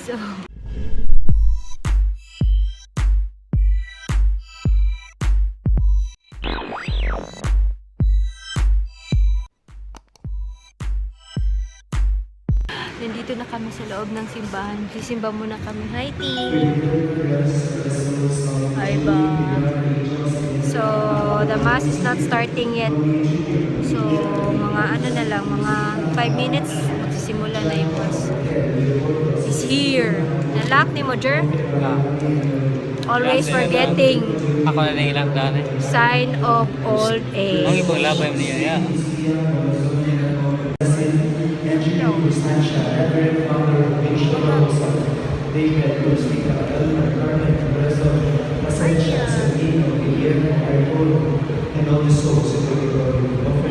So, nandito na kami sa loob ng simbahan. Sisimba muna kami. Hi, T! Hi, ba? So, the mass is not starting yet. So, mga ano na lang, mga 5 minutes, magsisimula na yung mass. He's here. Nalock ni mo, Jer? Always forgetting. Ako na lang ilang daan eh. Sign of old age. Ang ibang labay mo niya.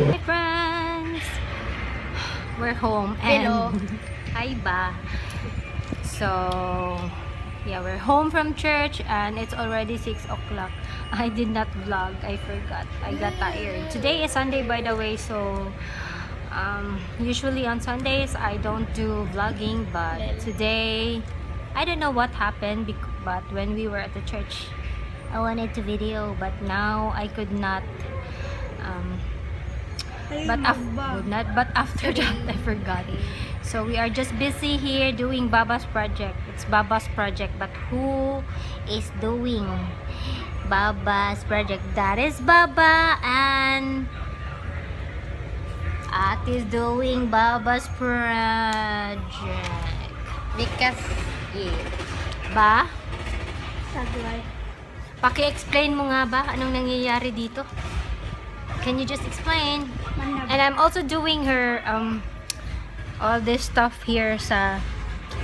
Hi, friends! We're home and hi, ba? So, yeah, we're home from church and it's already 6 o'clock. I did not vlog. I forgot. I got tired. Today is Sunday, by the way, so usually on Sundays I don't do vlogging, but today I don't know what happened, but when we were at the church I wanted to video, but now I could not. But after that I forgot. So we are just busy here doing Baba's project. It's Baba's project, but who is doing Baba's project? That is Baba, and At is doing Baba's project. Because, yeah. Ba? Sagway. Paki-explain mo nga ba anong nangyayari dito? Can you just explain? And I'm also doing her all this stuff here sa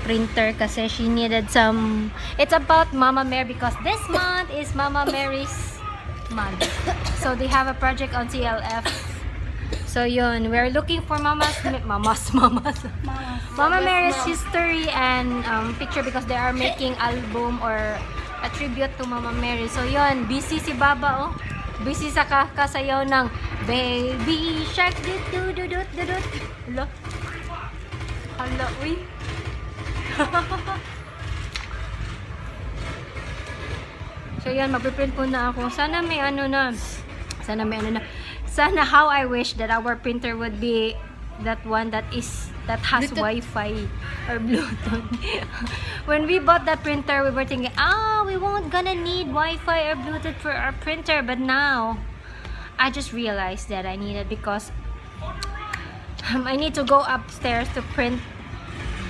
printer kasi she needed some. It's about Mama Mary because this month is Mama Mary's month. So they have a project on CLF. So yun, we're looking for Mama Mary's history and picture because they are making album or a tribute to Mama Mary. So yun, busy si Baba, oh. Busy sa kasayaw ng Baby Shark dut. Hala. Hala, uy. So yan, magpiprint po na ako. Sana may ano na. Sana how I wish that our printer would be that one that has Bluetooth. Wi-Fi or Bluetooth. When we bought that printer, we were thinking, we won't gonna need Wi-Fi or Bluetooth for our printer. But now, I just realized that I need it because I need to go upstairs to print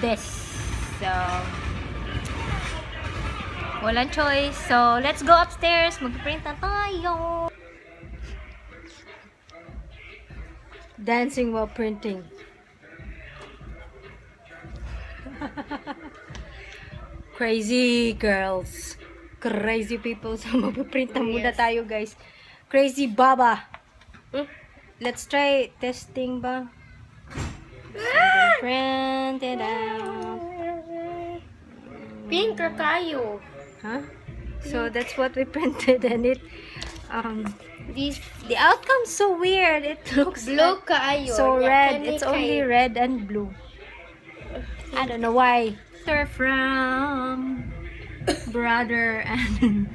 this. So, walang choice. So, let's go upstairs. Mag-print na tayo. Dancing while printing. Crazy girls. Crazy people. So, mag-print na muna tayo, guys. Crazy Baba. Let's try testing ba? Print it out. Pink or kayo? Huh? So that's what we printed, and it the outcome's so weird. It looks Blue like kayo. so red. It's only red and blue. I don't know why. They're from brother and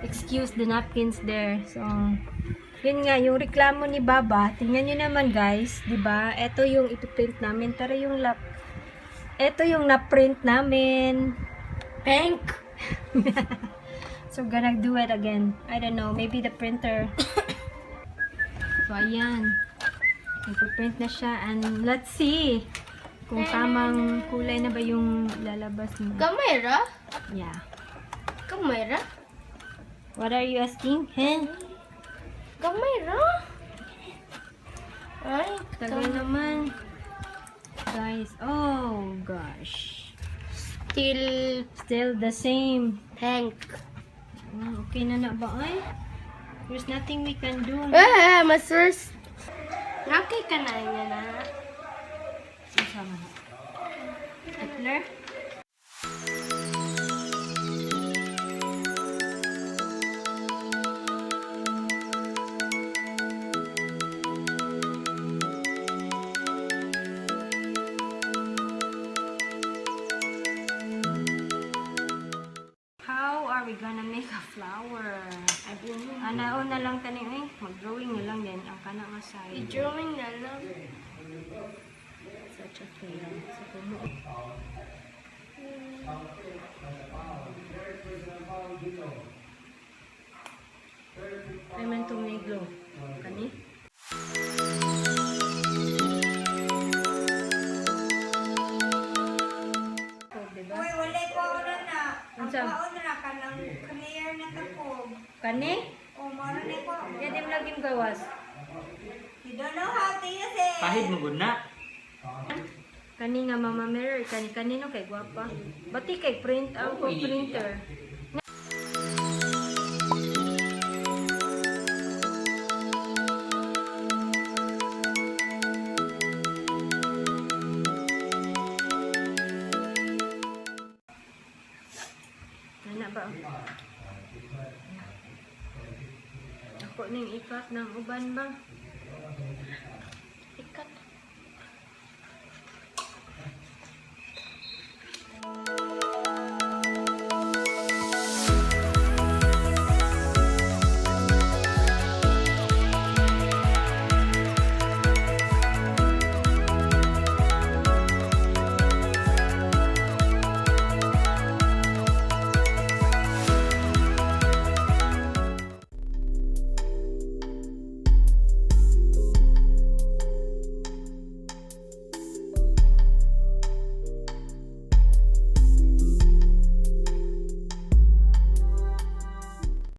excuse the napkins there. So yun nga, yung reklamo ni Baba. Tingnan nyo naman, guys, 'di ba? Ito yung ipiprint namin. Pero yung ito yung na-print namin. Pink. So, gonna do it again. I don't know. Maybe the printer. So, ayan. Nagpo-print na siya. And let's see kung tamang kulay na ba yung lalabas niya. Kamera? Yeah. Kamera? What are you asking? Huh? Kamera? Ay, Tagal naman. Guys, oh gosh. Still the same. pink. Okay na na ba ay? There's nothing we can do. Mas Nakay ka na niya na. Sasama na. Hitler? we gonna make a flower. Anaon na lang tani eh. Mag-drawing na lang din ang kana nga side. I-drawing na lang. Such a fail. So, kumo. Ay man tumiglo. Kani? Oh, diba? Uy, wala ko oras na. Ang Unsa? paon na ka ng clear na takog. Kani? O, mara na ko. Yan din laging gawas. You don't know how to use it. Kahit mo gud na. Kani nga Mama Mary, kanino kay gwapa. Bati kay print out ko printer. Nana ba? Ako ning ikat ng uban ba?